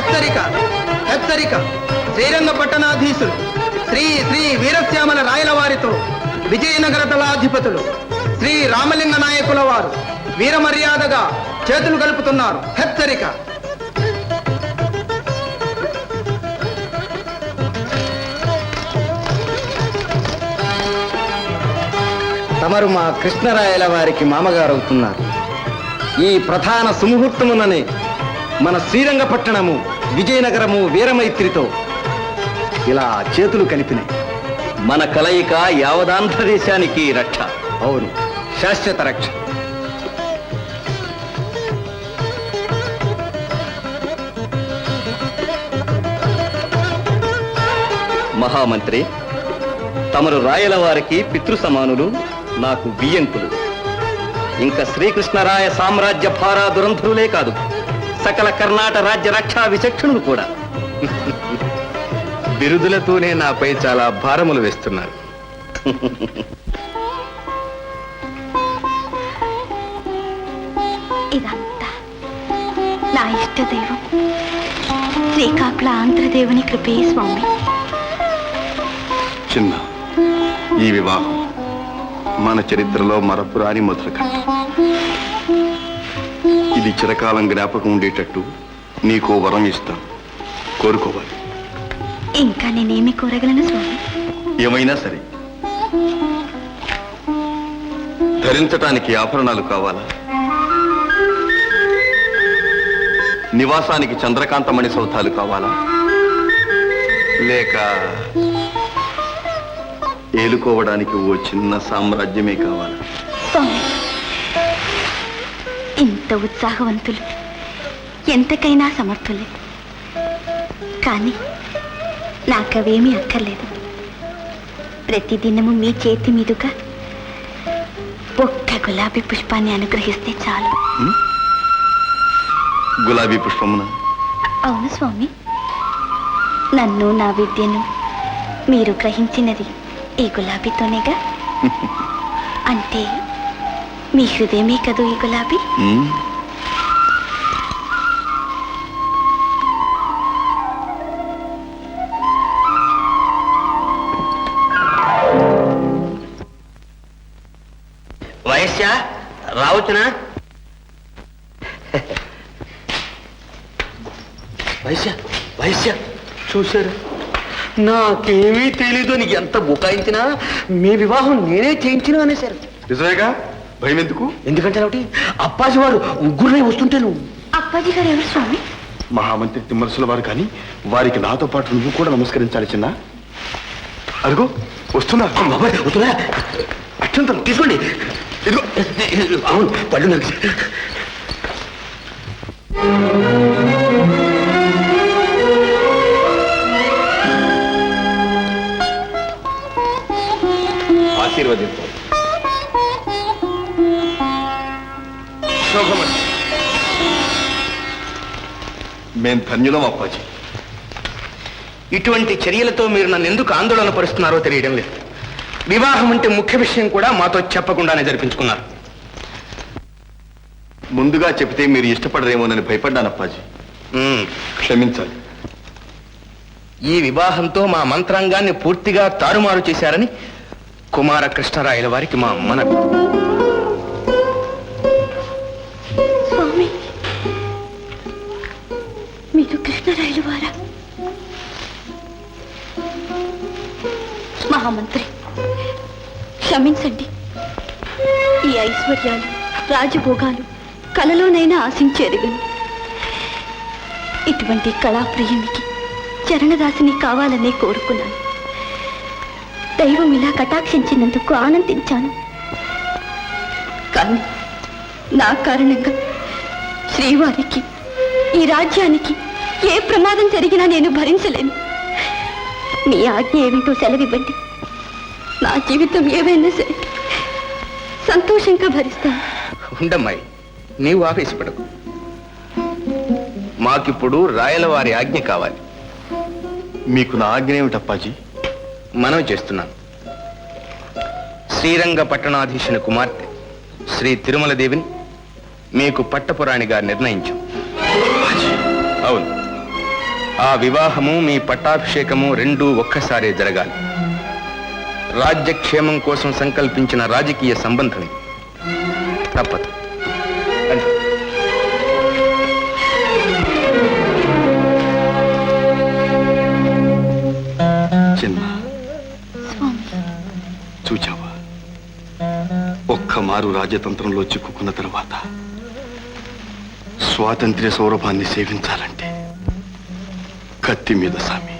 హెచ్చరిక హెచ్చరిక! శ్రీరంగ పట్టణాధీశులు శ్రీ శ్రీ వీరశ్యామల రాయల వారితో విజయనగర దళాధిపతులు శ్రీ రామలింగ నాయకుల వారు వీరమర్యాదగా చేతులు కలుపుతున్నారు. హెచ్చరిక! తమరు మా కృష్ణరాయల వారికి మామగారు అవుతున్నారు. ఈ ప్రధాన సుముహూర్తముననే మన శ్రీరంగపట్టణము విజయనగరము వీరమైత్రితో ఇలా చేతులు కలిపినాయి. మన కలయిక యావదాంధ్రదేశానికి రక్ష. అవును, శాశ్వత రక్ష. మహామంత్రి, తమరు రాయల వారికి పితృ సమానులు, నాకు బియ్యంకులు. ఇంకా శ్రీకృష్ణరాయ సామ్రాజ్య భారా దురంధరులే కాదు, సకల కర్ణాటక రాజ్య రక్షా విచక్షణులు కూడా. బిరుదులతోనే నాపై చాలా భారములు వేస్తున్నారు. ఇదంతా నా ఇష్టదైవం శ్రీకాకుళ ఆంధ్రదేవుని కృపే స్వామి. చిన్న ఈ వివాహం మన చరిత్రలో మరపురాని మొదలుకట్టు. ఇది చిరకాలం జ్ఞాపకం ఉండేటట్టు నీకో వరం ఇస్తాను, కోరుకోవాలి. ఇంకా నేనేమి కోరగలను స్వామి? ఏమైనా సరే. ధరించటానికి ఆభరణాలు కావాలా? నివాసానికి చంద్రకాంతమణి సౌధాలు కావాలా? లేక ఏలుకోవడానికి ఓ చిన్న సామ్రాజ్యమే కావాలా? స్వామి, ఇంత ఉత్సాహవంతులు, ఎంతకైనా సమర్థులే. కానీ నాకవేమీ అక్కర్లేదు. ప్రతిదినము మీ చేతి మీదుగా ఒక్క గులాబీ పుష్పాన్ని అనుగ్రహిస్తే చాలు. గులాబీ పుష్పమున? అవును స్వామి. నన్ను, నా విద్యను మీరు గ్రహించినది ఈ గులాబీతోనేగా. అంటే మీ హృదయమే కదూ ఈ గులాబీ? వయస్యా రావచ్చునా? వైశ్య వైశ్య చూశారు, నాకేమీ తెలీదు అని ఎంత బుకాయించినా మీ వివాహం నేనే చేయించినా అనేసారు. నిజమేగా, భయం ఎందుకు? ఎందుకంటే ఒకటి అప్పాజీ వారు ముగ్గురునే వస్తుంటే నువ్వు. అప్పాజీ గారు ఎవరు స్వామి? మహామంత్రి తిమ్మరసుల వారు. కానీ వారికి నాతో పాటు నువ్వు కూడా నమస్కరించాలి చిన్న. అదిగో వస్తున్నా. అక్షంతలు తీసుకోండి. ఇదిగో అవును, పళ్ళు నాకు. ఆశీర్వదించు. శోభమణి, మేం ధన్యులం అప్పాజీ. ఇటువంటి చర్యలతో మీరు నన్ను ఎందుకు ఆందోళన పరుస్తున్నారో తెలియడం లేదు. వివాహం అంటే ముఖ్య విషయం కూడా మాతో చెప్పకుండానే జరిపించుకున్నారు. ముందుగా చెబితే మీరు ఇష్టపడరేమోనని భయపడ్డాను అప్పాజీ. క్షమించాలి. ఈ వివాహంతో మా మంత్రాంగాన్ని పూర్తిగా తారుమారు చేశారని కుమార కృష్ణరాయల వారికి మా మనవి. స్వామి, మీరు కృష్ణరాయల వారా? మహామంత్రి, క్షమించండి. ఈ ఐశ్వర్యాలు, రాజభోగాలు కలలోనైనా ఆశించేదిగను. ఇటువంటి కళాప్రియునికి చరణదాసిని కావాలనే కోరుకున్నాను. దైవం ఇలా కటాక్షించినందుకు ఆనందించాను. కానీ నా కారణంగా శ్రీవారికి, ఈ రాజ్యానికి ఏ ప్రమాదం జరిగినా నేను భరించలేను. మీ ఆజ్ఞ ఏమిటో సెలవివ్వండి. నా జీవితం ఏమైనా సరే సంతోషంగా భరిస్తాను. ఉండమ్మాయి, నీవు ఆవేశపడకు. మాకిప్పుడు రాయల వారి ఆజ్ఞ కావాలి. మీకు నా ఆజ్ఞ ఏమిటి అప్పాజీ? మనవి చేస్తున్నాను. శ్రీరంగ పట్టణాధీశుని కుమార్తె శ్రీ తిరుమల దేవిని మీకు పట్టపురాణిగా నిర్ణయించాం. అవును, ఆ వివాహము మీ పట్టాభిషేకము రెండూ ఒక్కసారే జరగాలి. రాజ్యక్షేమం కోసం సంకల్పించిన రాజకీయ సంబంధం ఇది. తప్పదు. రండి. చిన్న చూచావా, ఒక్క మారు రాజతంత్రంలో చిక్కుకున్న తర్వాత స్వాతంత్ర్య సౌరభాన్ని సేవించాలంటే కత్తి మీద సామి.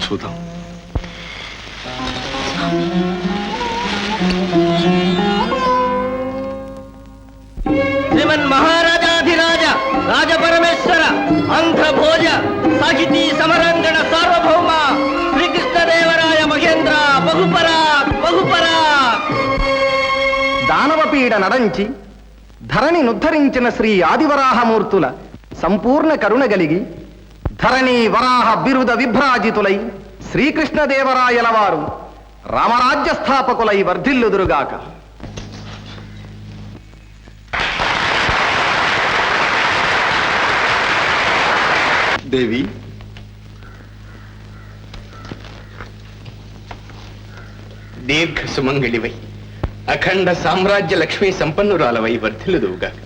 చూద్దాం. శ్రీమన్ మహారాజాధిరాజ రాజపరమేశ్వర ఆంధ్రభోజ సాహితీ సమరాంగణ సార్వభౌమ శ్రీకృష్ణదేవరాయ మహేంద్ర బహుపరా. దానవపీడ నడంచి ధరణి నుద్ధరించిన శ్రీ ఆదివరాహమూర్తుల సంపూర్ణ కరుణ గలిగి ధరణి వరాహ బిరుద విభ్రాజితులై శ్రీకృష్ణదేవరాయల వారు రామరాజ్య స్థాపకులై వర్ధిల్లుదురుగాక. దేవి, దీర్ఘ సుమంగళివై అఖండ సామ్రాజ్య లక్ష్మీ సంపన్నురాలవై వర్ధిల్లుదువుగాక.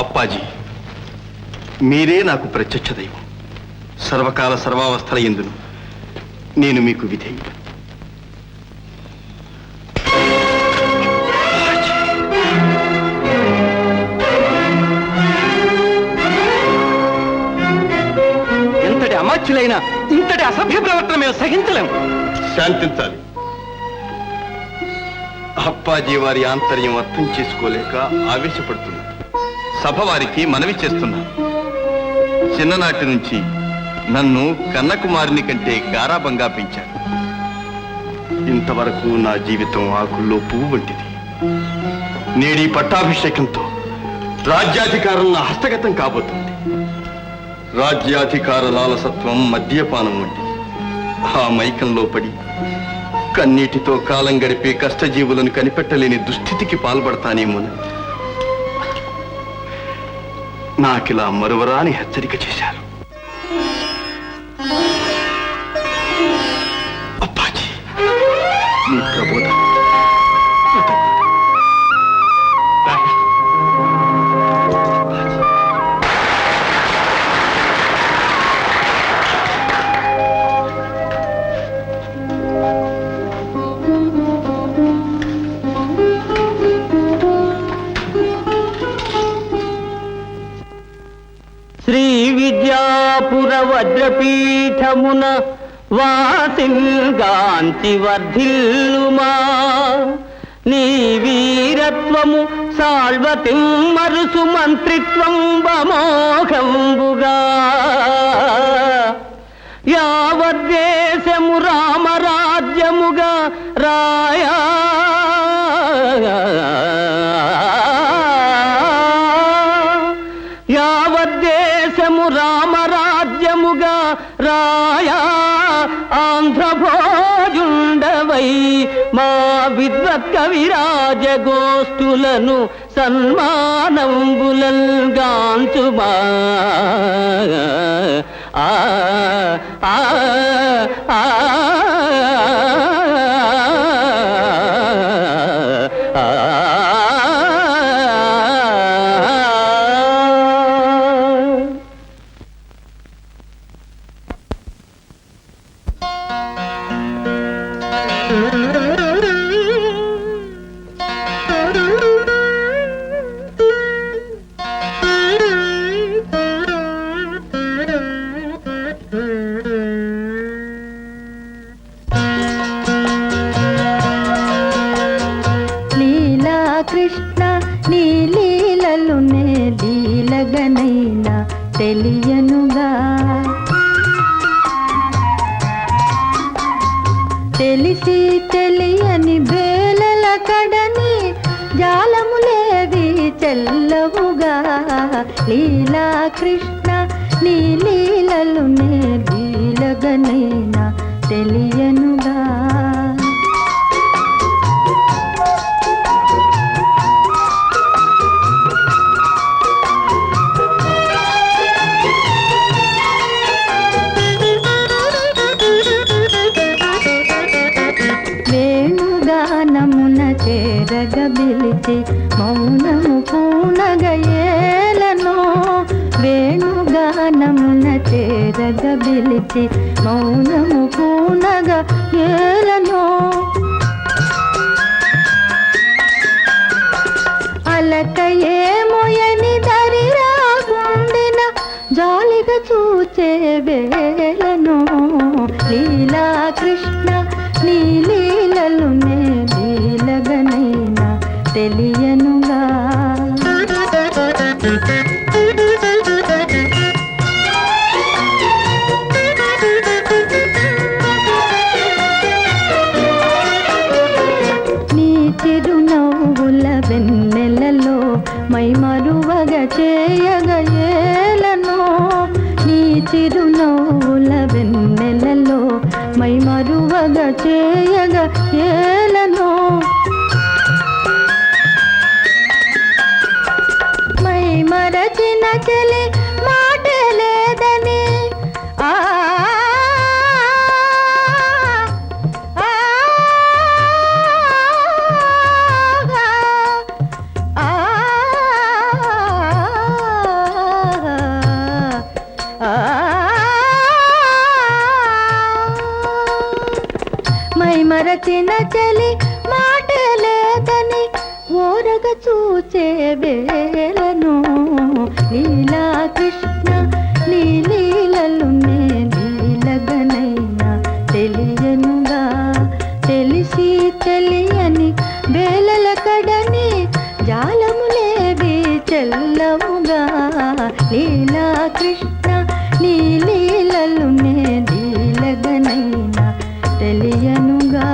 అప్పాజీ, మీరే నాకు ప్రత్యక్ష దైవం. సర్వకాల సర్వావస్థల యందును నేను మీకు విధేయుడు. ఎంతటి అమాత్యులైనా ఇంతటి అసభ్య ప్రవర్తన మేము సహించలేము. శాంతించాలి. అప్పాజీ వారి ఆంతర్యం అర్థం చేసుకోలేక ఆవేశపడుతున్నారు. సభ వారికి మనవి చేస్తున్నాను. చిన్ననాటి నుంచి నన్ను కన్నకుమారుని కంటే గారాబంగా పెంచారు. ఇంతవరకు నా జీవితం ఆకుల్లో పువ్వు వంటిది. నేడి పట్టాభిషేకంతో రాజ్యాధికారం నా హస్తగతం కాబోతుంది. రాజ్యాధికార లాలసత్వం మద్యపానం వంటిది. ఆ మైకంలో పడి కన్నీటితో కాలం గడిపే కష్టజీవులను కనిపెట్టలేని దుస్థితికి పాల్పడతానేమోనని నాకిలా మరువరాని హెచ్చరిక చేశారు. అప్పాజీ, మీ ప్రబోధం శ్రీ విద్యాపుర వజ్రపీఠమున వాసింగాంచి వర్ధిల్లుమా. నీ వీరత్వము సాల్వతిం మరుసు మంత్రిత్వం బమోఘంబుగా. యావద్దేశము రామరాజ్యముగా రాయా. యావద్దేశము రామరాజ్యముగా రాయా. ఆంధ్రభోజుండవై మా విద్వత్ కవిరాజ గోష్ఠులను సన్మానంబులంగాంచుమా. ఆ ఆ ఆ కృష్ణ నీ లీలలునే లీలగనైనా తెలియనుగా. తెలిసి తెలియని బేలల కడని జాలములేవి చెల్లవుగా. లీలా కృష్ణ నీ లీలలునే లీలగనైనా తెలియనుగా. పిలిచి మౌనము పూనగయేలను వేణుగానమున చేరగ పిలిచి మౌనము పూనగ ఏలను అలకయే మొయని దరిరాగుండిన జాలిగా చూచే వేలను లీలా కృష్ణ నీ లీలలు నే లీలగనైనా తెలియనుగా నీ చిరునవ్వుల వెన్నెలలో మై మరువగ చేయగయేలను నీ చిరునవ్వుల వెన్నెలలో మై మరువగ చేయగ ఏలను మై మరచిన చెలి మాట లేదని ఆ మై మరచిన చలి మాట లేదని ఓరగ చూచే వేలను లీలా కృష్ణ నీ లీలలు నే లీలగనైనా తెలియనుగా తెలిసి తెలియని వేలల కడని జాలములేవి చెల్లవుగా లీలా కృష్ణ నీ లీలలు నే లీలగనైనా తెలియనుగా